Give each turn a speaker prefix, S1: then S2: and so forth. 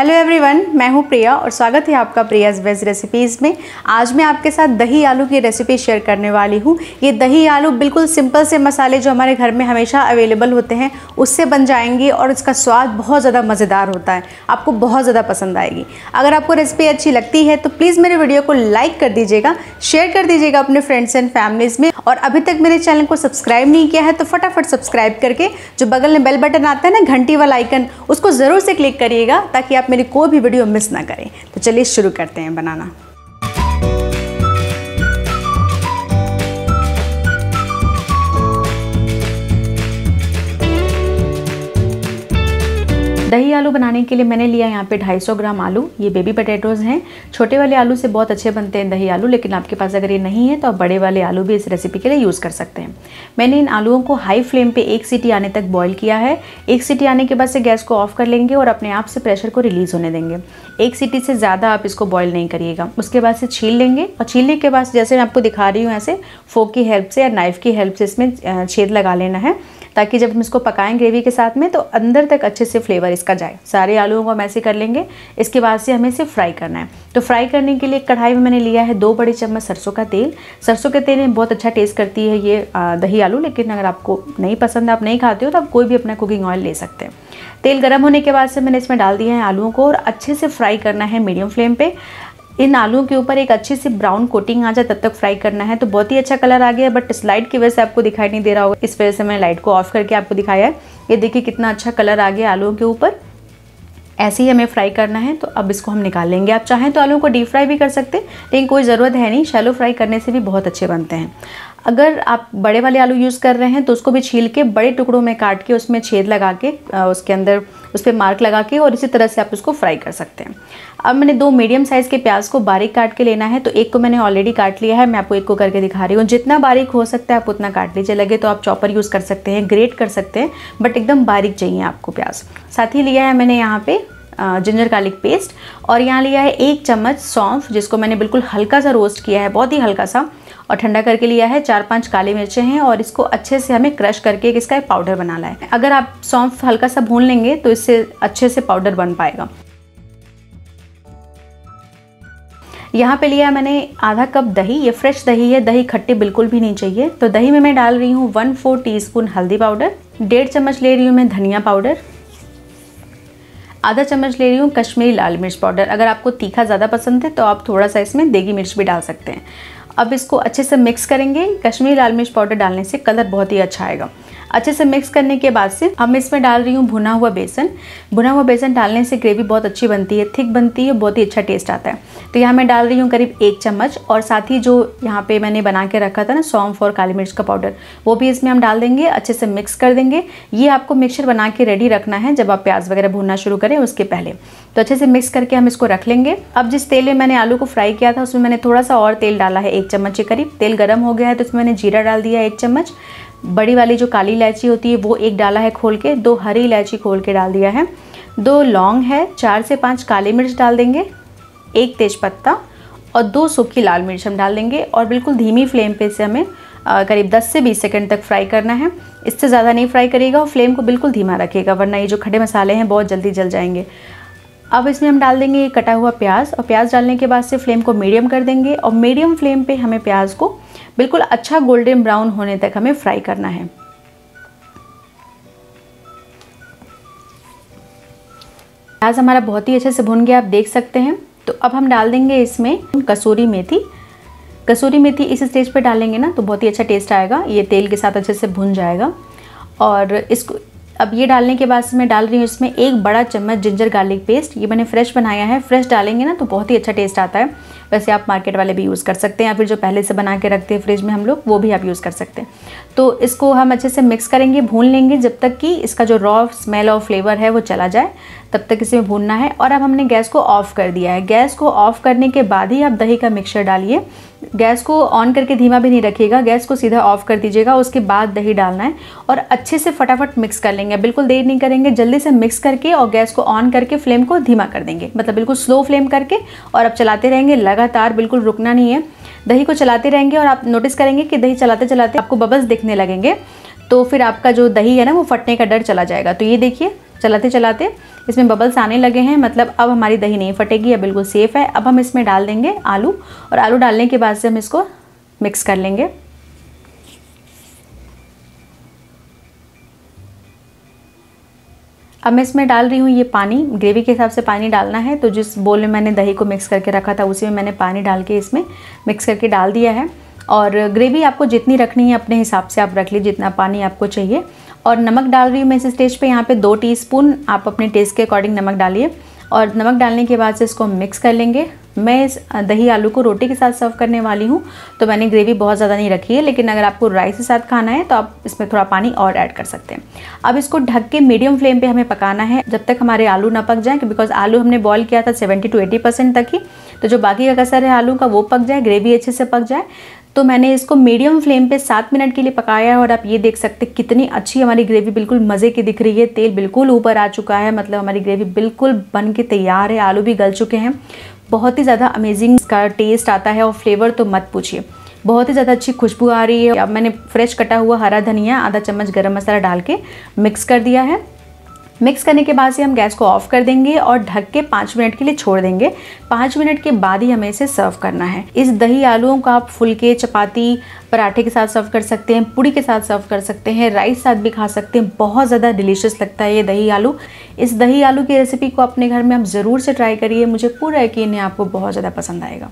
S1: Hello everyone, मैं हूं प्रिया और स्वागत है आपका प्रियाज वेज रेसिपीज़ में। आज मैं आपके साथ दही आलू की रेसिपी शेयर करने वाली हूं। ये दही आलू बिल्कुल सिंपल से मसाले जो हमारे घर में हमेशा अवेलेबल होते हैं उससे बन जाएंगे और इसका स्वाद बहुत ज़्यादा मज़ेदार होता है, आपको बहुत ज़्यादा पसंद आएगी। अगर आपको रेसिपी अच्छी लगती है तो प्लीज़ मेरे वीडियो को लाइक कर दीजिएगा, शेयर कर दीजिएगा अपने फ्रेंड्स एंड फैमिलीज़ में। और अभी तक मेरे चैनल को सब्सक्राइब नहीं किया है तो फटाफट सब्सक्राइब करके जो बगल में बेल बटन आता है ना, घंटी वाला आइकन, उसको ज़रूर से क्लिक करिएगा ताकि आप मेरी कोई भी वीडियो मिस ना करें। तो चलिए शुरू करते हैं बनाना। दही आलू बनाने के लिए मैंने लिया यहाँ पे 250 ग्राम आलू। ये बेबी पोटैटोज़ हैं। छोटे वाले आलू से बहुत अच्छे बनते हैं दही आलू, लेकिन आपके पास अगर ये नहीं है तो आप बड़े वाले आलू भी इस रेसिपी के लिए यूज़ कर सकते हैं। मैंने इन आलूओं को हाई फ्लेम पे 1 सीटी आने तक बॉईल किया है। 1 सीटी आने के बाद से गैस को ऑफ कर लेंगे और अपने आप से प्रेशर को रिलीज़ होने देंगे। 1 सीटी से ज़्यादा आप इसको बॉईल नहीं करिएगा। उसके बाद से छील लेंगे और छीलने के बाद जैसे मैं आपको दिखा रही हूँ ऐसे फोक की हेल्प से या नाइफ़ की हेल्प से इसमें छेद लगा लेना है, ताकि जब हम इसको पकाएं ग्रेवी के साथ में तो अंदर तक अच्छे से फ्लेवर इसका जाए। सारे आलूओं को हम ऐसे कर लेंगे। इसके बाद से हमें इसे फ्राई करना है। तो फ्राई करने के लिए कढ़ाई में मैंने लिया है 2 बड़े चम्मच सरसों का तेल। सरसों के तेल में बहुत अच्छा टेस्ट करती है ये दही आलू, लेकिन अगर आपको नहीं पसंद, आप नहीं खाते हो तो आप कोई भी अपना कुकिंग ऑयल ले सकते हैं। तेल गर्म होने के बाद से मैंने इसमें डाल दिया है आलूओं को और अच्छे से फ्राई करना है मीडियम फ्लेम पे। इन आलूओं के ऊपर एक अच्छी सी ब्राउन कोटिंग आ जाए तब तक फ्राई करना है। तो बहुत ही अच्छा कलर आ गया, बट इस लाइट की वजह से आपको दिखाई नहीं दे रहा होगा, इस वजह से मैं लाइट को ऑफ करके आपको दिखाया है। ये देखिए कितना अच्छा कलर आ गया आलूओं के ऊपर। ऐसे ही हमें फ्राई करना है। तो अब इसको हम निकाल लेंगे। आप चाहें तो आलूओं को डीप फ्राई भी कर सकते हैं, लेकिन कोई ज़रूरत है नहीं, शैलो फ्राई करने से भी बहुत अच्छे बनते हैं। अगर आप बड़े वाले आलू यूज़ कर रहे हैं तो उसको भी छील के बड़े टुकड़ों में काट के उसमें छेद लगा के उसके अंदर उस पर मार्क लगा के और इसी तरह से आप उसको फ्राई कर सकते हैं। अब मैंने 2 मीडियम साइज़ के प्याज को बारीक काट के लेना है। तो एक को मैंने ऑलरेडी काट लिया है, मैं आपको एक को करके दिखा रही हूँ। जितना बारीक हो सकता है आप उतना काट लीजिए। लगे तो आप चॉपर यूज़ कर सकते हैं, ग्रेट कर सकते हैं, बट एकदम बारीक चाहिए आपको प्याज। साथ ही लिया है मैंने यहाँ पे जिंजर गार्लिक पेस्ट और यहाँ लिया है 1 चम्मच सौंफ, जिसको मैंने बिल्कुल हल्का सा रोस्ट किया है, बहुत ही हल्का सा, और ठंडा करके लिया है। 4-5 काली मिर्चें हैं और इसको अच्छे से हमें क्रश करके इसका एक पाउडर बनाना है। अगर आप सौंफ हल्का सा भून लेंगे तो इससे अच्छे से पाउडर बन पाएगा। यहाँ पे लिया मैंने आधा कप दही। ये फ्रेश दही है, दही खट्टी बिल्कुल भी नहीं चाहिए। तो दही में मैं डाल रही हूँ 1/4 टीस्पून हल्दी पाउडर, 1.5 चम्मच ले रही हूँ मैं धनिया पाउडर, आधा चम्मच ले रही हूँ कश्मीरी लाल मिर्च पाउडर। अगर आपको तीखा ज़्यादा पसंद है तो आप थोड़ा सा इसमें देगी मिर्च भी डाल सकते हैं। अब इसको अच्छे से मिक्स करेंगे। कश्मीरी लाल मिर्च पाउडर डालने से कलर बहुत ही अच्छा आएगा। अच्छे से मिक्स करने के बाद से अब मैं इसमें डाल रही हूँ भुना हुआ बेसन। भुना हुआ बेसन डालने से ग्रेवी बहुत अच्छी बनती है, थिक बनती है, बहुत ही अच्छा टेस्ट आता है। तो यहाँ मैं डाल रही हूँ करीब 1 चम्मच और साथ ही जो यहाँ पे मैंने बना के रखा था ना सौंफ और काली मिर्च का पाउडर, वो भी इसमें हम डाल देंगे। अच्छे से मिक्स कर देंगे। ये आपको मिक्सचर बना के रेडी रखना है जब आप प्याज वगैरह भूनना शुरू करें उसके पहले। तो अच्छे से मिक्स करके हम इसको रख लेंगे। अब जिस तेल में मैंने आलू को फ्राई किया था उसमें मैंने थोड़ा सा और तेल डाला है, 1 चम्मच के करीब। तेल गर्म हो गया है तो इसमें मैंने जीरा डाल दिया 1 चम्मच। बड़ी वाली जो काली इलायची होती है वो 1 डाला है खोल के, 2 हरी इलायची खोल के डाल दिया है, 2 लौंग है, 4 से 5 काली मिर्च डाल देंगे, 1 तेज़पत्ता और 2 सूखी लाल मिर्च हम डाल देंगे। और बिल्कुल धीमी फ्लेम पे से हमें करीब 10 से 20 सेकंड तक फ्राई करना है। इससे ज़्यादा नहीं फ्राई करिएगा और फ्लेम को बिल्कुल धीमा रखिएगा, वरना ये जो खड़े मसाले हैं बहुत जल्दी जल जाएंगे। अब इसमें हम डाल देंगे कटा हुआ प्याज और प्याज डालने के बाद से फ्लेम को मीडियम कर देंगे और मीडियम फ्लेम पे हमें प्याज को बिल्कुल अच्छा गोल्डन ब्राउन होने तक हमें फ्राई करना है। प्याज हमारा बहुत ही अच्छे से भुन गया, आप देख सकते हैं। तो अब हम डाल देंगे इसमें कसूरी मेथी। कसूरी मेथी इस स्टेज पे डालेंगे ना तो बहुत ही अच्छा टेस्ट आएगा, ये तेल के साथ अच्छे से भुन जाएगा। और इसको अब ये डालने के बाद से मैं डाल रही हूँ इसमें 1 बड़ा चम्मच जिंजर गार्लिक पेस्ट। ये मैंने फ्रेश बनाया है। फ्रेश डालेंगे ना तो बहुत ही अच्छा टेस्ट आता है। वैसे आप मार्केट वाले भी यूज़ कर सकते हैं या फिर जो पहले से बना के रखते हैं फ्रिज में हम लोग, वो भी आप यूज़ कर सकते हैं। तो इसको हम अच्छे से मिक्स करेंगे, भून लेंगे जब तक कि इसका जो रॉ स्मेल और फ्लेवर है वो चला जाए, तब तक इसे भूनना है। और अब हमने गैस को ऑफ़ कर दिया है। गैस को ऑफ़ करने के बाद ही आप दही का मिक्सचर डालिए। गैस को ऑन करके धीमा भी नहीं रखिएगा, गैस को सीधा ऑफ़ कर दीजिएगा। उसके बाद दही डालना है और अच्छे से फटाफट मिक्स कर लेंगे। बिल्कुल देर नहीं करेंगे, जल्दी से मिक्स करके और गैस को ऑन करके फ्लेम को धीमा कर देंगे, मतलब बिल्कुल स्लो फ्लेम करके। और अब चलाते रहेंगे लगातार, बिल्कुल रुकना नहीं है। दही को चलाते रहेंगे और आप नोटिस करेंगे कि दही चलाते चलाते आपको बबल्स दिखने लगेंगे, तो फिर आपका जो दही है ना वो फटने का डर चला जाएगा। तो ये देखिए चलाते चलाते इसमें बबल्स आने लगे हैं, मतलब अब हमारी दही नहीं फटेगी, अब बिल्कुल सेफ़ है। अब हम इसमें डाल देंगे आलू, और आलू डालने के बाद से हम इसको मिक्स कर लेंगे। अब मैं इसमें डाल रही हूँ ये पानी, ग्रेवी के हिसाब से पानी डालना है। तो जिस बोल में मैंने दही को मिक्स करके रखा था उसी में मैंने पानी डाल के इसमें मिक्स करके डाल दिया है। और ग्रेवी आपको जितनी रखनी है अपने हिसाब से आप रख लीजिए, जितना पानी आपको चाहिए। और नमक डाल रही हूँ मैं इस स्टेज पे यहाँ पे 2 टीस्पून, आप अपने टेस्ट के अकॉर्डिंग नमक डालिए। और नमक डालने के बाद से इसको मिक्स कर लेंगे। मैं इस दही आलू को रोटी के साथ सर्व करने वाली हूँ, तो मैंने ग्रेवी बहुत ज़्यादा नहीं रखी है, लेकिन अगर आपको राइस के साथ खाना है तो आप इसमें थोड़ा पानी और ऐड कर सकते हैं। अब इसको ढक के मीडियम फ्लेम पे हमें पकाना है जब तक हमारे आलू ना पक जाएँ, बिकॉज आलू हमने बॉईल किया था 70 to 80% तक ही, तो जो बाकी का कसर है आलू का वो पक जाए, ग्रेवी अच्छे से पक जाए। तो मैंने इसको मीडियम फ्लेम पे 7 मिनट के लिए पकाया है। और आप ये देख सकते हैं कितनी अच्छी हमारी ग्रेवी बिल्कुल मज़े की दिख रही है, तेल बिल्कुल ऊपर आ चुका है, मतलब हमारी ग्रेवी बिल्कुल बन के तैयार है, आलू भी गल चुके हैं। बहुत ही ज़्यादा अमेजिंग इसका टेस्ट आता है और फ्लेवर तो मत पूछिए, बहुत ही ज़्यादा अच्छी खुशबू आ रही है। अब मैंने फ्रेश कटा हुआ हरा धनिया, आधा चम्मच गरम मसाला डाल के मिक्स कर दिया है। मिक्स करने के बाद से हम गैस को ऑफ कर देंगे और ढक के 5 मिनट के लिए छोड़ देंगे। 5 मिनट के बाद ही हमें इसे सर्व करना है। इस दही आलूओं को आप फुलके, चपाती, पराठे के साथ सर्व कर सकते हैं, पूड़ी के साथ सर्व कर सकते हैं, राइस साथ भी खा सकते हैं। बहुत ज़्यादा डिलीशियस लगता है ये दही आलू। इस दही आलू की रेसिपी को अपने घर में आप ज़रूर से ट्राई करिए, मुझे पूरा यकीन है आपको बहुत ज़्यादा पसंद आएगा।